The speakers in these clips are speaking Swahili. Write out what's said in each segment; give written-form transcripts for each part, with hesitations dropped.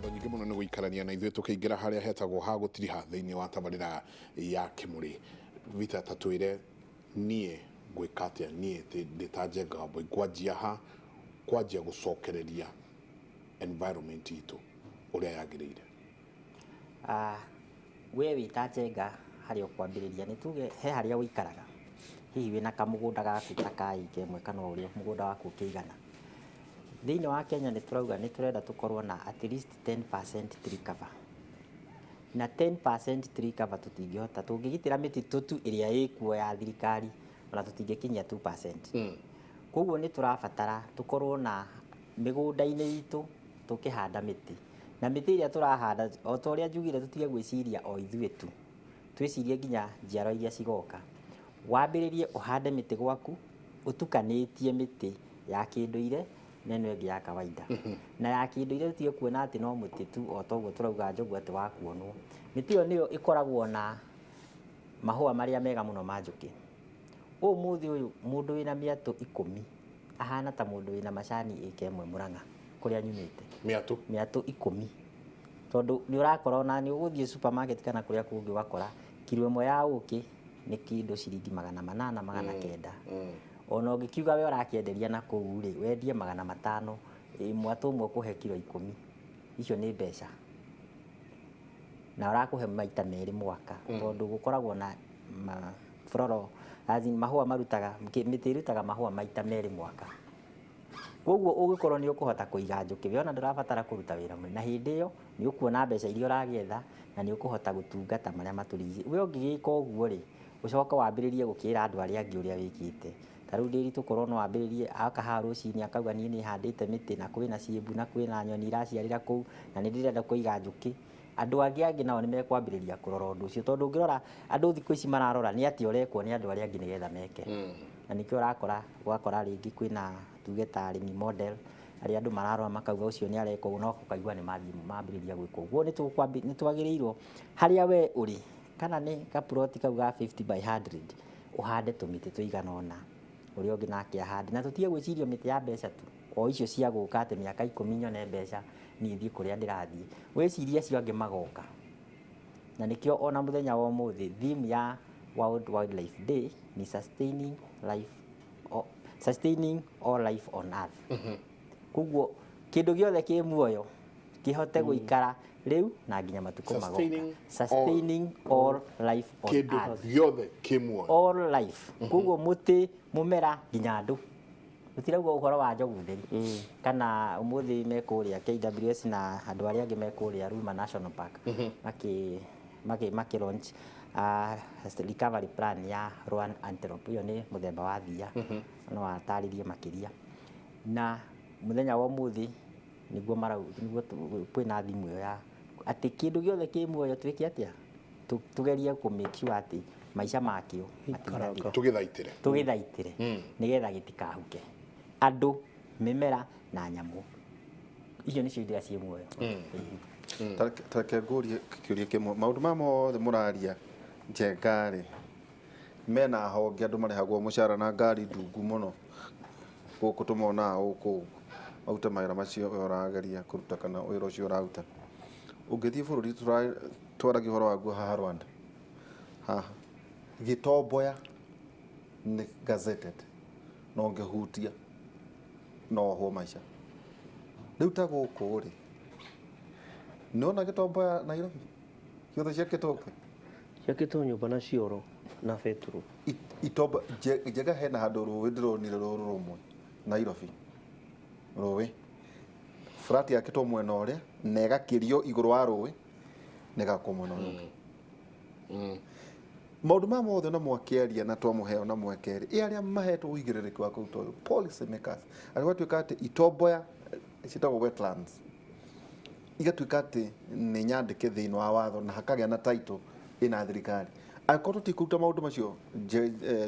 ngatho nyingĩ mũno nĩ gũikarania na ithuĩ tũkĩingĩra harĩa hetagwo ha gũtiriha thĩinĩ wa tabarĩra ya Kĩmũrĩ. Vita ta twĩre niĩ ngwĩka atĩa, niĩ ndĩ ta Njenga Wambui kwanjia ha kwanjia gũcokereria environment itũ ũrĩa yagĩrĩire. We wĩta Njenga harĩa ũkwambĩrĩria nĩ tuge he harĩa ũikaraga, hihi wĩna kamũgũnda gaku ta ka ĩka ĩmwe kana ũrĩa mũgũnda waku ũkĩigana. Thĩinĩ wa Kenya nĩ turauga nĩ turenda tũkorwo na at least 10% tree cover, na 10% tree cover tũtingĩhota, tũngĩgitĩra mĩtitũ tu ĩrĩa ĩkuo ya thirikari ona tũtingĩkinyia 2%. Koguo nĩ tũrabatara tũkorwo na mĩgũnda-inĩ itũ tũkĩhanda mĩtĩ, na mĩtĩ ĩrĩa tũrahanda o ta ũrĩa njugire tũtige gwĩciria o ithuĩ tu, twĩcirie nginya njiarwa iria cigoka. Wambĩrĩrie ũhande mĩtĩ gwaku ũtukanĩtie mĩtĩ ya kĩndũire na ĩno ĩngĩ ya kawaida. Na ya kĩndũire tũtige kuona atĩ no mũtĩ tu o ta ũguo tũrauga njogu atĩ wa kuonwo. Mĩtĩ ĩyo nĩyo ĩkoragwo na mahũa marĩa mega mũno ma njũkĩ. Ũmũthĩ ũyũ mũndũ wĩna mĩatũ 10 ahana ta mũndũ wĩna macani ĩka ĩmwe Mũrang'a kũrĩa nyumĩte. Mĩatũ 10. Tondũ nĩ ũrakora ona nĩ ũgũthiĩ supermarket kana kũrĩa kũngĩ ũgakora kilo ĩmwe ya ũkĩ nĩ kĩndũ ciringi 800 900. Ona ũngĩkiuga we ũrakĩenderia na kũu rĩ wendie 500, mwatũ ũmwe ũkũhe kilo 10. Icio nĩ mbeca. Na ũrakũhe maita merĩ mwaka tondũ gũkoragwo na floro mahũa marutaga, mĩtĩ ĩrutaga mahũa maita merĩ mwaka. Koguo ũgĩkorwo nĩ ũkũhota kũiga njũkĩ we ona ndũrabatara kũruta wĩra mũnene, na hĩndĩ ĩyo nĩ ũkuona mbeca iria ũragĩetha na nĩ ũkũhota gũtungata marĩa matũrigicĩirie. We ũngĩgĩka ũguo rĩ ũcoke wambĩrĩrie gũkĩra andũ arĩa angĩ ũrĩa wĩkĩte. Ta rĩu Ndĩri tũkorwo no wambĩrĩrie akaha rũcinĩ akauga niĩ nĩ handĩte mĩtĩ na kwĩna ciĩmbu na kwĩna nyoni iraciarĩra kũu na nĩ ndĩrenda kũiga njũkĩ. Andũ angĩ nao nĩ mekwambĩrĩria kũrora ũndũ ũcio, tondũ ũngĩrora andũ thikũ ici mararora nĩ atĩ ũrekwo nĩ andũ arĩa angĩ nĩgetha meke. Na nĩkĩo ũgakora rĩngĩ kwĩna tuge ta arĩmi model arĩa andũ mararora makauga ũcio nĩ areka ũguo no ũkaigua nĩ mambĩrĩria gwĩka ũguo. Nĩ twagĩrĩirwo harĩa we ũrĩ kana nĩ kaploti kau ga 50 by 100 ũhande tũmĩtĩ tũigana ũna, ũrĩa ũngĩ nake ahande, na tũtige gwĩciria mĩtĩ ya mbeca tu o icio cia gũka atĩ mĩaka 10 nyone mbeca niĩ thiĩ kũrĩa ndĩrathiĩ. Wĩcirie acio angĩ magoka. Na nĩkĩo ona mũthenya wa ũmũthĩ theme ya World Wildlife Day ni sustaining all life on earth. Koguo kĩndũ gĩothe kĩ muoyo kĩhote gũikara rĩu na nginya matukũ magoka. Sustaining all life on earth. Kĩndũ gĩothe kĩ muoyo. All life. Koguo mũtĩ, mũmera nginya andũ. Tũtirauga ũhoro wa njogu theri kana ũmũthĩ me kũrĩa KWS na andũ arĩa angĩ me kũrĩa Ruma National Park maki launch recovery plan ya Rowan antelope. Iyo nĩ mũthemba wa thia no atarĩrie makĩria. Na mũthenya wa ũmũthĩ nĩguo kwĩna thimũ ĩyo ya atĩ kĩndũ gĩothe kĩ muoyo twĩke atĩa tugerie kũ make sure atĩ maica makĩo tũgĩthaitĩre nĩgetha gĩtikahuke andũ, mĩmera na nyamũ. Icio nĩcio iria ciĩ muoyo. Tareke ngũrie kĩũria kĩmwe, maũndũ ma mothe mũraria Njenga rĩ mena honge andũ marĩhagwo mũcara na ngari ndungu mũno gũkũ tũmonaga gũkũ auta mawĩra macio ũrageria kũruta kana wĩra ũcio ũraruta. Ũngĩthiĩ bũrũri twaragia ũhoro waguo haha Rwanda haha Gĩtomboya nĩ gazetted no ũngĩhutia no ho maica. Rĩu ta gũkũ rĩ nĩona Gĩtomboya Nairobi ciothe ciakĩtwo nyũmba na cioro na betũrũ. Itomba Njenga hena handũ rũĩ ndĩronire rũrũ rũmwe Nairobi, rũĩ flat yakĩtwo mwena ũrĩa na ĩgakĩrio igũrũ wa rũĩ na ĩgakwo mwena ũrĩa. Maũndũ ma mothe na mwakĩaria na twamũheo na mwekeri arĩa mahetwo ũigĩrĩrĩki wa kũruta ũyũ policy makers arĩa gwatuĩka atĩ Itomboya ciĩtagwo wetlands igatuĩka atĩ nĩ nyandĩke thĩinĩ wa watho na hakagĩa na title ĩna thirikari. Angĩkorwo tũtikũruta maũndũ macio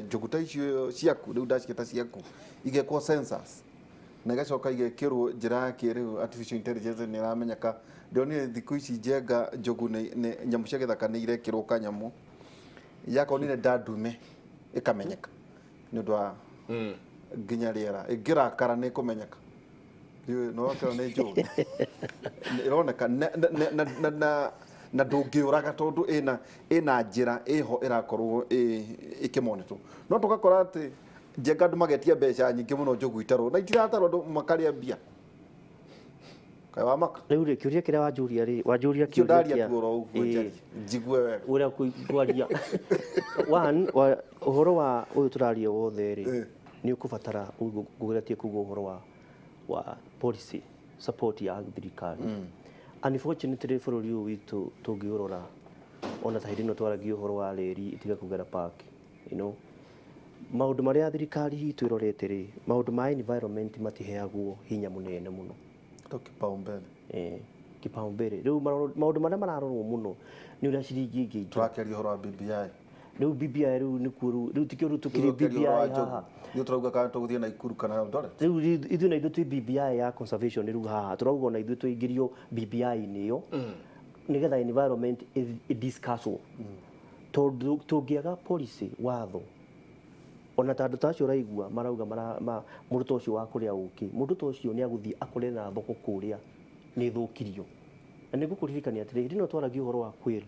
njogu ta icio ciaku rĩu ndacikĩta ciaku igekwo census na igacoka igekĩrwo njĩra ya kĩrĩu artificial intelligence nĩ ĩramenyeka. Ndionire thikũ ici Njenga njogu nĩ nyamũ cia gĩthaka nĩ irekĩrwo kanyamũ yakonire ndandume ĩkamenyeka nĩ ũndũ wa nginya rĩera ĩngĩrakara nĩ ĩkũmenyeka no kana nä njå ironeka na ndångäåraga tondå ĩna njĩra ĩho ĩrakorwo ĩkĩmonetwo no tũgakora atĩ njenga andũ magetia mbeca nyingĩ mũno njũgũ itarwo na itiratarwo andũ makarĩa mbia kaĩ wa maka rĩu rĩ kĩũria kĩrĩa wanjũria kĩũria kĩa njigue wega ũrĩa kũigwaria ũhoro wa ũyũ tũraria wothe rĩ nĩ ũkũbatara gũgeretie kuga ũhoro wa policy support ya thirikari unfortunately bũrũri ũyũ witũ tũngĩũrora ona ta hĩndĩ ĩno twaragia ũhoro wa rĩri itiga kũgera park maũndũ marĩa thirikari hitũ ĩrorete rĩ maũndũ ma environment matiheagwo hinya mũnene mũno kipaumbele rĩu maũndũ marĩa mararorwo mũno nĩ ũrĩa ciringi ingĩ tũrakeria ũhoro wa BBI rĩu BBI rĩu tikio rĩu tũkĩrĩ BBI haha nĩ tũrauga kana tũgũthiĩ na Ikuru kana Eldoret rĩu ithuĩ na ithuĩ twĩ BBI ya conservation rĩu haha tũrauga na ithuĩ tũingĩrio BBI-inĩ ĩyo nĩgetha environment discusswo tondũ tũngĩaga policy watho ona tandũ tacio ũraigua marauga mũruto ũcio wa kũrĩa ũkĩ mũruto ũcio nĩ agũthiĩ akore na thoko kũrĩa nĩ thũkirio na nĩ ngũkũririkania atĩrĩ hĩndĩ ĩno twaragia ũhoro wa kwĩru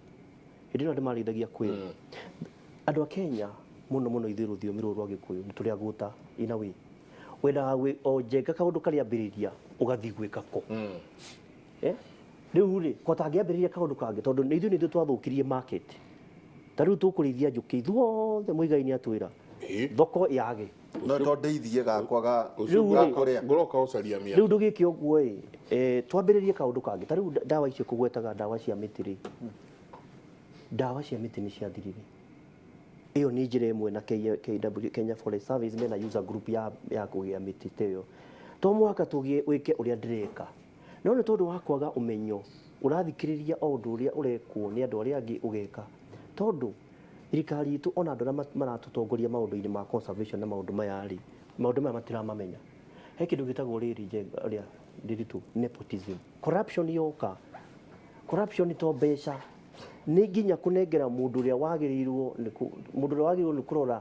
hĩndĩ ĩno andũ marĩithagia kwĩru andũ a Kenya mũno mũno ithuĩ rũthiomi rũrũ rwa Gĩkũyũ nĩ tũrĩa gũta ina wĩ wendaga o njenga kaũndũ karĩa ambĩrĩria ũgathiĩ gwĩka ko rĩu rĩ kotangĩambĩrĩria kaũndũ kangĩ tondũ nĩ ithuĩ nĩ twathũkirie market ta rĩu tũkũrĩithia njũkĩ ithuothe mũigai-inĩ atwĩra thoko yage no to ndeithie gakwa ga kũrĩa ngoroka ũcaria mĩa rĩu ndũgĩke ũguo twambĩrĩrie kaũndũ kangĩ ta rĩu ndawa icio kũgwetaga ndawa cia mĩtĩ rĩ ndawa cia mĩtĩ nĩ ciathirire ĩyo nĩ njĩra ĩmwe na KW Kenya Forest Service mena user group ya kũgĩa mĩtĩ ta ĩyo to mũhaka wĩke ũrĩa ndĩreka no nĩ tondũ wa kwaga ũmenyo ũrathikĩrĩria o ũndũ ũrĩa ũrekwo nĩ andũ arĩa angĩ ũgeka tondũ thirikari itũ ona andũ arĩa maratũtongoria maũndũ-inĩ ma conservation na maũndũ maya rĩ maũndũ maya matiramamenya he kĩndũ gĩtagwo rĩrĩ ũrĩa ndĩritũ nepotism corruption yoka corruption to mbeca nĩ nginya kũnengera mũndũ ũrĩa wagĩrĩirwo nĩ kũrora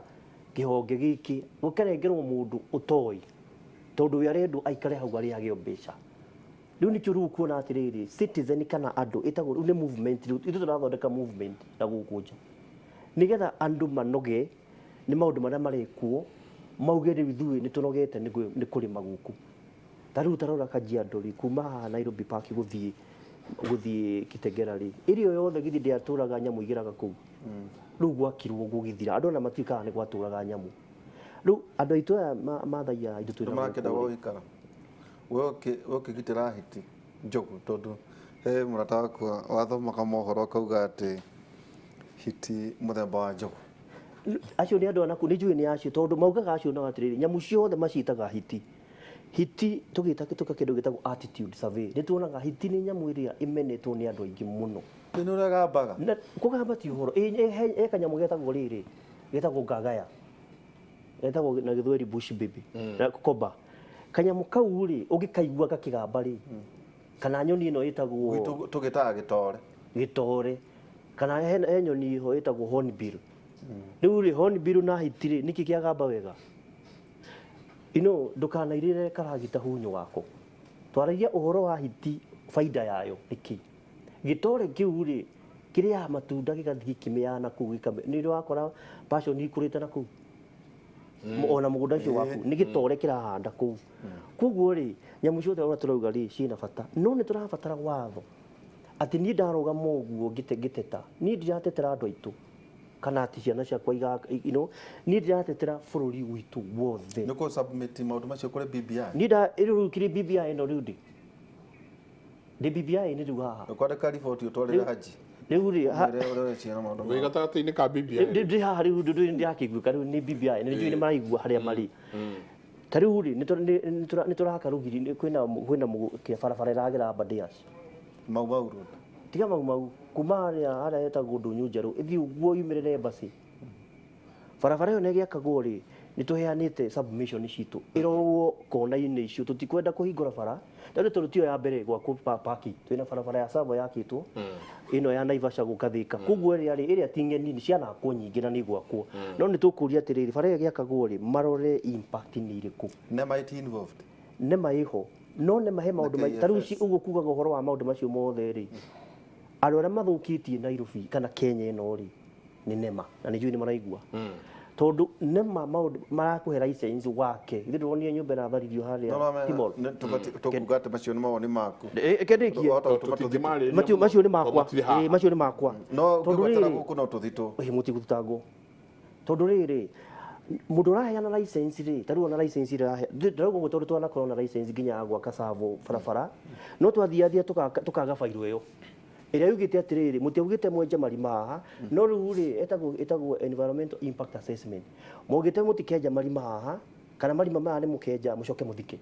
kĩhonge gĩkĩ gũkanengerwo mũndũ ũtoĩ tondũ we arendwo aikare hau arĩa agĩo mbeca rĩu nĩkĩo rĩu kuona atĩrĩrĩ citizen kana andũ ĩtagwo rĩu nĩ movement rĩu ithuĩ tũrathondeka movement na gũkũ nja nĩgetha andũ manoge nĩ maũndũ marĩa marekwo mauge rĩu ithuĩ nĩ tũnogete nĩ kũrĩma gũkũ ta rĩu tarora Kajiado rĩ kuma haha Nairobi Park gũthiĩ Kitengela rĩ ĩrĩa yothe githĩ ndĩatũraga nyamũ igĩraga kũu rĩu gwakirwo gũgĩthira andũ ona matuĩkaga nĩ gwatũraga nyamũ rĩu andũ aitũ aya mathaia itũ twĩna marakenda gũikara we ũkĩgitĩra hiti njogu tondũ he mũrata wakwa wathomaga mohoro akauga atĩ hiti mũthemba wa njogu acio nĩ andũ anaku nĩ njũĩ nĩ acio tondũ maugaga acio na atĩrĩrĩ nyamũ ciothe macitaga hiti tũgĩta kĩndũ gĩtagwo attitude survey nĩ tuonaga hiti nĩ nyamũ ĩrĩa ĩmenetwo nĩ andũ aingĩ mũno nĩ ũrĩa gambaga kũgamba ti ũhoro he kanyamũ getagwo rĩrĩ getagwo ngagaya getagwo na gĩthweri bush baby na koba kanyamũ kau rĩ ũngĩkaigua gakĩgamba rĩ kana nyoni ĩno ĩtagwo tũgĩtaga gĩtore kana he nyoni ho ĩtagwo hornbill rĩu rĩ hornbill na hiti rĩ nĩkĩ kĩagamba wega ndũkanairĩre karagita hunyo wako twaragia ũhoro wa hiti faida yayo nĩkĩ gĩtore kĩu rĩ kĩrĩa matunda gĩgathiĩ kĩmĩaga na kũu nĩ wakora passion ikũrĩte na kũu ona mũgũnda ũcio waku nĩ gĩtore kĩrahanda kũu koguo rĩ nyamũ ciothe ũrĩa tũrauga rĩ ciĩna bata no nĩ tũrabatara watho atĩ niĩ ndarũgama ũguo ngĩteta niĩ ndiratetera andũ aitũ kana ati ciana ciakwa niĩ ndiratetera bũrũri witũ wothe nĩ kũ submit maũndũ macio kũrĩ BBI niĩ rĩu kĩrĩ BBI ĩno rĩu ndĩ BBI nĩ rĩu haha ũkwandĩka riboti ũtwarĩre haji rĩu rĩ wĩ gatagatĩ-inĩ ka BBI ndĩ haha rĩu ndĩrakĩiguĩka rĩu nĩ BBI nĩ njũĩ nĩ maraigua harĩa marĩ ta rĩu rĩ nĩ tũraka rũgiri kwĩna barabara ĩragera Abadeas mau tiga mau kuma harĩa hetagwo Ndũnyũ Njerũ ĩthiĩ ũguo yumĩrĩre embassy barabara ĩyo nĩ ĩgĩakagwo rĩ nĩ tũheanĩte submission citũ ĩrorwo kona-inĩ icio tũtikwenda kũhingũra bara tondũ tiyo ya mbere gwakwo paki twĩna barabara ya Savo yakĩtwo ĩno ya Naivasha gũka Thika koguo ĩrĩa ti ng'eni cianakwo nyingĩ na nĩ gwakwo no nĩ tũkũria atĩrĩrĩ bara ĩyo ĩgĩakagwo rĩ marore impact nĩ irĩkũ nema involved nema ĩho no nĩ mahe maũndũ maingĩ ta rĩu ici ũguo kugaga ũhoro wa maũndũ macio mothe rĩ andũ arĩa mathũkĩtie Nairobi kana Kenya ĩno rĩ nĩ nema na nĩ njũĩ nĩ maraigua tondu nema maũndũ marakũhe license wake ithe ndũronire nyũmba ĩratharirio harĩa Timol tukuga atĩ macio nĩ mawoni maku kendekie macio nĩ makwa macio nĩ makwa no ngwetera gũkũ no tũthitũ mũtigũthitangwo tondu rĩrĩ mũndũ ũraheana license rĩ ta rĩu ona license ndĩrauga ũguo tondũ twanakorwo na license nginya ya gwaka savo barabara no twathiathia tukaga bairũ ĩyo ĩrĩa yugĩte atĩrĩrĩ mũtiaugĩte mwenje marima haha no rĩu rĩ etagwo environmental impact assessment mũgĩte mũtikenja marima haha kana marima maya nĩ mũkenja mũcoke mũthike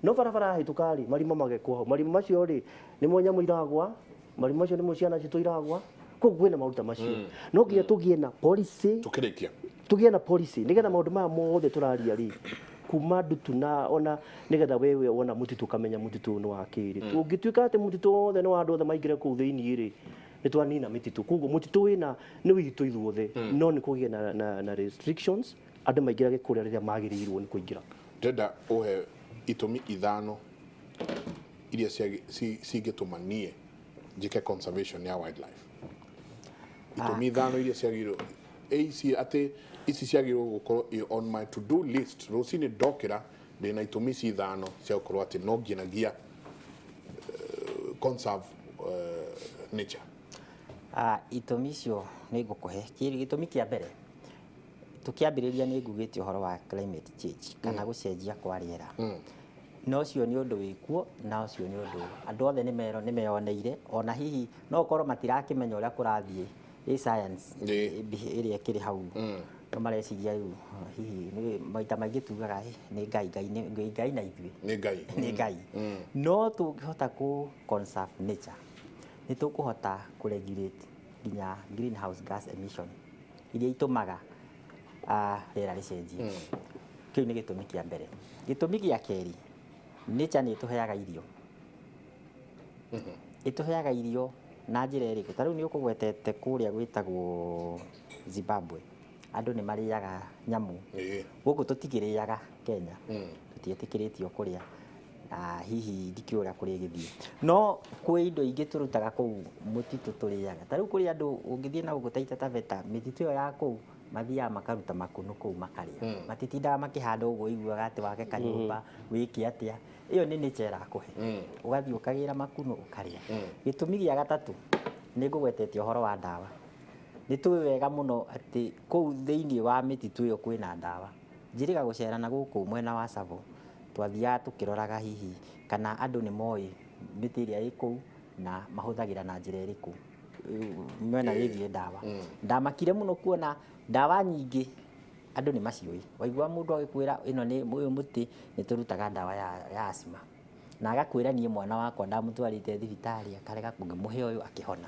no barabara hĩtũka rĩ marima magekwo hau marima macio rĩ nĩmo nyamũ iragwa marima macio nĩmo ciana citũ iragwa koguo kwĩna maũndũ macio no nginya tũgĩe na policy tũgĩe na policy nĩgetha maũndũ maya mothe tũraria rĩ kuma ndutu na ona nĩgetha wewe wona mũtitũ kamenya mũtitũ nĩ wa kĩrĩ tũngĩtuĩka atĩ mũtitũ wothe nĩ wa andũ othe maingĩre kũu thĩinĩ rĩ nĩ twanina mĩtitũ koguo mũtitũ wĩna nĩ witũ ithuothe no nĩ kũgĩe na restrictions andũ maingĩrage kũrĩa rĩrĩa magĩrĩirwo nĩ kũingĩra ndenda ũhe itũmi ithano iria cingĩtũma niĩ njĩke conservation ya wildlife itũmi ithano iria ciagĩrĩirwo atĩ ici ciagĩrĩirwo gũkorwo on my to do list rũcinĩ ndokĩra ndĩna itũmi ici ithano cia gũkorwo atĩ no nginagia conserve nature itũmi icio nĩ ngũkũhe gĩtũmi kĩa mbere tũkĩambĩrĩria nĩ ngugĩte ũhoro wa climate change kana gũcenjia kwa rĩera no ũcio nĩ ũndũ wĩkuo na ũcio nĩ ũndũ andũ othe nĩ meyoneire ona hihi no ũkorwo matirakĩmenya ũrĩa kũrathiĩ science ĩrĩa ĩkĩrĩ hau no mareciria rĩu hihi maita maingĩ tugaga nĩ ngai na ithuĩ nĩ ngai no tũngĩhota kũ conserve nature nĩ tũkũhota kũ regulate nginya greenhouse gas emission iria itũmaga rĩera rĩcenjie kĩu nĩ gĩtũmi kĩa mbere gĩtũmi gĩa kerĩ nature nĩ ĩtũheaga irio ĩtũheaga irio na njĩra ĩrĩkũ ta rĩu nĩ ũkũgwetete kũrĩa gwĩtagwo Zimbabwe andũ nĩ marĩaga nyamũ gũkũ tũtigĩrĩaga Kenya tũtietĩkĩrĩtio kũrĩa hihi ndikĩũĩ ũrĩa kũrĩa gĩthiĩ no kwĩ indo ingĩ tũrutaga kũu mũtitũ tũrĩaga ta rĩu kũrĩ andũ ũngĩthiĩ na gũkũ Taita Taveta mĩtitũ ĩyo ya kũu mathiaga makaruta makunũ kũu makarĩa matitindaga makĩhanda ũguo iguaga atĩ wake kanyũmba wĩke atĩa ĩyo nĩ nature ĩrakũhe ũgathiĩ ũkagĩra makunũ ũkarĩa gĩtũmi gĩa gatatũ nĩ ngũgwetete ũhoro wa ndawa nĩ tũĩ wega mũno atĩ kũu thĩinĩ wa mĩtitũ ĩyo kwĩna ndawa njĩrĩga gũcerana gũkũ mwena wa Savo twathiaga tũkĩroraga hihi kana andũ nĩ moĩ mĩtĩ ĩrĩa ĩ kũu na mahũthagĩra na njĩra ĩrĩkũ mwena wĩgiĩ ndawa ndamakire mũno kuona ndawa nyingĩ andũ nĩ maciũĩ waigua mũndũ agĩkwĩra ĩno nĩ ũyũ mũtĩ nĩ tũrutaga ndawa ya asthma na agakwĩra niĩ mwana wakwa ndamũtwarĩte thibitarĩ akarega kũngĩmũhe ũyũ akĩhona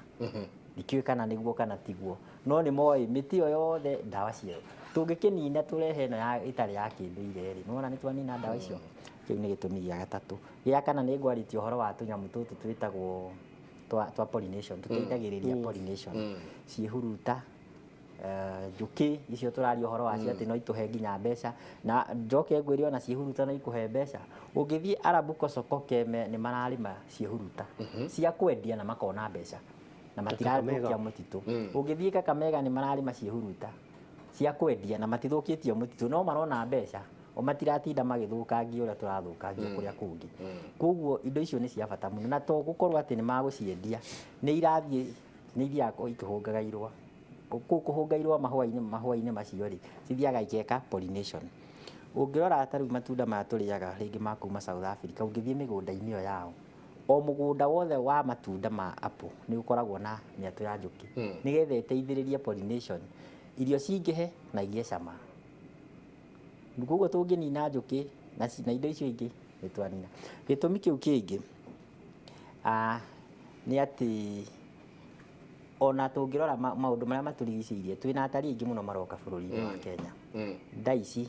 ndikĩũĩ kana nĩguo kana tiguo no nĩ moĩ mĩtĩ ĩyo yothe ndawa ciayo tũngĩkĩnina tũrehe ĩno ĩtarĩ ya kĩndũire rĩ nĩwona nĩ twanina ndawa icio kĩu nĩ gĩtũmi gĩa gatatũ gĩa kana nĩ ngwarĩtie ũhoro wa tũnyamũ tũtũ twĩtagwo twa pollination tũteithagĩrĩria pollination ciĩhuruta njũkĩ icio tũraria ũhoro wacio atĩ no itũhe nginya mbeca na njoke ngwĩre ona ciĩhuruta no ikũhe mbeca ũngĩthiĩ Arabu Kosoko Keme nĩ mararĩma ciĩhuruta cia kwendia na makona mbeca na matirathũkia mũtitũ ũngĩthiĩ Kakamega nĩ mararĩma ciĩhuruta cia kwendia na matithũkĩtie mũtitũ no marona mbeca o matiratinda magĩthũkangia ũrĩa tũrathũkangia kũrĩa kũngĩ koguo indo icio nĩ cia bata mũno na to gũkorwo atĩ nĩ magũciendia nĩ ithiaga ikĩhũngaga irũa kũhũnga irũa mahũa-inĩ macio rĩ cithiaga igeka pollination ũngĩrora ta rĩu matunda maya tũrĩaga rĩngĩ ma kuma South Africa ũngĩthiĩ mĩgũnda-inĩ ĩyo yao o mũgũnda wothe wa matunda ma apple nĩ ũkoragwo na mĩatũ ya njũkĩ nĩgetha ĩteithĩrĩrie pollination irio cingĩhe na igĩe cama koguo tũngĩnina njũkĩ na indo icio ingĩ nĩ twanina gĩtũmi kĩu kĩngĩ nĩ atĩ ona tũngĩrora maũndũ marĩa maturigicĩirie twĩna atarii aingĩ mũno maroka bũrũri-inĩ wa Kenya thaa ici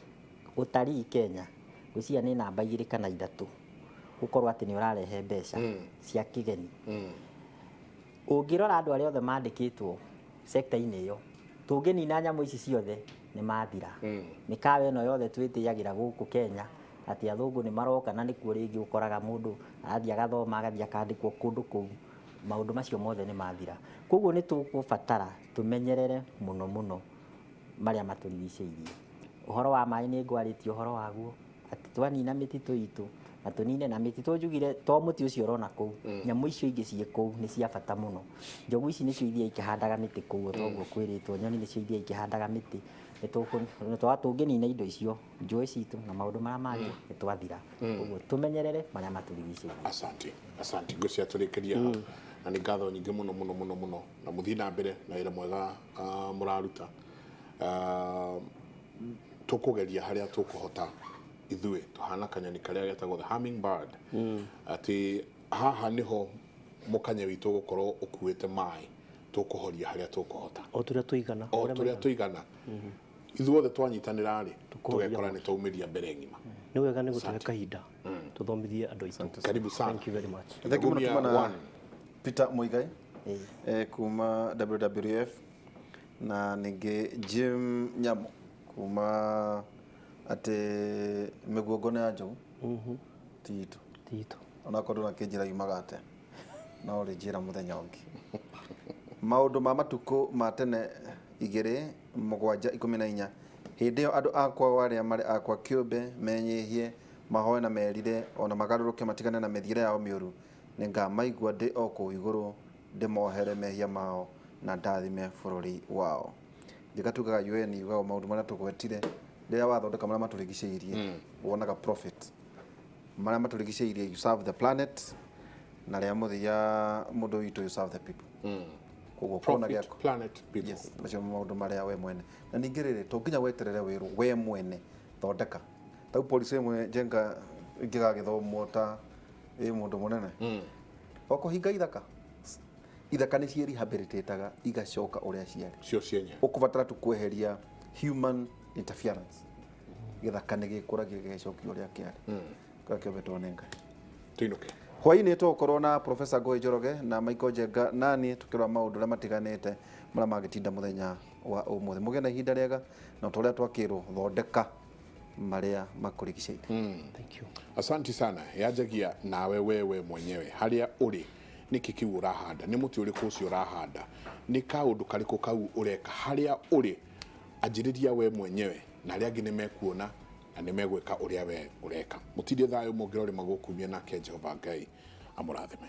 ũtarii Kenya gwĩciria nĩ namba 2 kana 3 gũkorwo atĩ nĩ ũrarehe mbeca cia kĩgeni ũngĩrora andũ arĩa othe mandĩkĩtwo sector-inĩ ĩyo tũngĩnina nyamũ ici ciothe nĩ mathira mĩkawa ĩno yothe twĩtĩagĩra gũkũ Kenya ati athungu ni maroka na nikuo ringi ukoraga mundu athii agathoma agathii akandikwo kundu kuu maundu macio mothe ni mathira koguo ni tugubatara tumenyerere muno maria maturigicĩirie uhoro wa mai ni ngwaritie uhoro waguo ati twanina mititu itu na tunine na mititu njugire to muti ucio urona kuu nyamu icio ingi cie kuu ni cia bata muno njogu ici nicio ithia ikihandaga miti kuu toguo kwiritwo nyoni nicio ithia ikihandaga miti tũngĩnina indo icio njũĩ citũ na maũndũ marĩa mangĩ nĩ twathira ũguo tũmenyerere marĩa matũrigicĩirie. Asante ngwĩciria tũrĩkĩria hau na nĩ ngatho nyingĩ mũno na mũthiĩ na mbere na wĩra mwega mũraruta tũkũgeria harĩa tũkũhota ithuĩ tũhana kanyoni karĩa getagwo the hummingbird atĩ haha nĩho mũkanye witũ gũkorwo ũkuĩte maĩ tũkũhoria harĩa tũkũhota o tũrĩa tũigana ithuothe twanyitanĩra rĩ tũgekora nĩ twaumĩria mbere ng'ima. Nĩ wega nĩ gũtũhe kahinda tũthomithie andũ aitũ. Karibu sana. Thank you very much. Thank you mũno tuma Peter Muigai kuma WWF na ningĩ Jim Nyamo kuma ate mĩguongo ya njogu tito ona korwo na kĩnjĩra yumaga ate no rĩ njĩra mũthenya ũngĩ maũndũ ma matukũ ma tene 2-7-14 hĩndĩ ĩyo andũ akwa arĩa marĩ akwa kĩũmbe menyihie mahoe na merire ona magarũrũke matigane na mĩthiĩre yao mĩũru nĩ ngamaigua ndĩ o kũu igũrũ ndĩmohere mehia mao na ndathime bũrũri wao. Thigatugaga UN yugaga maũndũ marĩa tũgwetire rĩrĩa wathondeka marĩa matũrigicĩirie wonaga profit marĩa matũrigicĩirie you serve the planet na rĩa mũthia mũndũ witũ you serve the people. Koguo kona gĩako planet people. Yes, macio maũndũ marĩa we mwene na ningĩ rĩrĩ tũnginya weterere wĩrũ we mwene thondeka tau police ĩmwe njenga ingĩgagĩthomwo ta mũndũ mũnene okũhinga ithaka nĩ ciĩrehabilitataga igacoka ũrĩa ciarĩ cio cienye ũkũbatara tu kweheria human interference gĩthaka nĩ gĩkũragia gĩgĩcokia ũrĩa kĩarĩ gakĩobetwo nĩ Ngai. Tuinuke hwaĩ-inĩ tũgũkorwo na Professor Ngũĩ Njoroge na Michael Njenga nani tũkĩrora maũndũ ũrĩa matiganĩte marĩa magĩtinda mũthenya wa ũmũthĩ. Mũgĩe na ihinda rĩega na ũrĩa twakĩrwo thondeka marĩa makũrigicĩirie. Thank you. Asante sana. Yajagia nawe wewe mwenyewe harĩa ũrĩ niki kiu urahanda nĩ mũtĩ ũrĩkũ ũcio urahanda nĩ kaũndũ karĩkũ kau ũreka harĩa ũrĩ anjĩrĩria we mwenyewe na arĩa angĩ nĩ mekuona na nĩ megwĩka ũrĩa we ũreka. Mũtirĩ thayũ mũngĩrore magũkumia nake Jehova Ngai amũrathime.